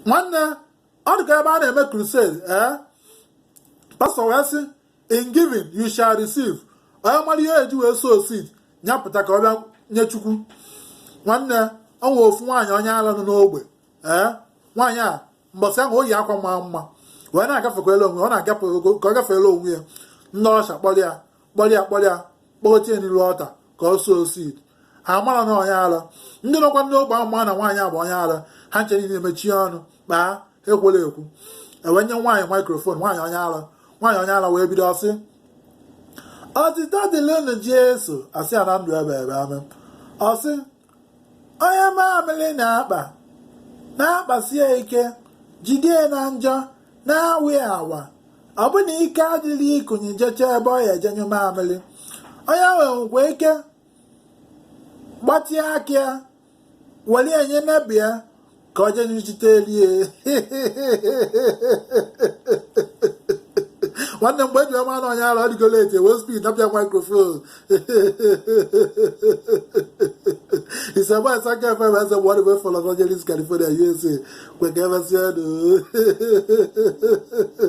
nwanne ọ dị ka ebe a na-eme crusade pastọ wee sị in giving you shall receive. Onye mara ihe eji wee sow seed nyapụta ka ọ bịa nye Chukwu. Nwanne ọ nwe ofu nwaanyị onye ala nọ n'ogbe nwaanyị a mbọsị ahụ o yi akwa maa mma wee na-agafekwala onwe ọ na-agafe ka ọ gafeela onwe ya. Ndị ọsha kpọrịa kpọgotie n'iru ọta ka ọ sow seed. Ha mara na onye ala. Ndị nọkwa ndị ogbe ahụ ma na nwaanyị a bụ onye ala ha nche niile mechie ọnụ kpaa ekwela ekwu ewenye nwaanyị maikrofon nwaanyị onye ala wee bido ọsị ọtịta dịlenụ Jesu asị ya na ndụ ebe ame ọsị onye mamịrị na-akpasie ike jidie na njọ na-awị awa ọ bụ na ike adịghị ikunye jecha ebe ọ ya ejenyu mamịrị onye ahụ nwekwa ike gbatịa aka ya were enye nebia ka ọ jenyuchite elie. Nwanne mgbe eji ọma na onye ala ọ dịgo leti wee speed napịa microphone. Isegba Isaka FM eze bụ ọdịbe for Los Angeles, California, USA. Kweke emesịa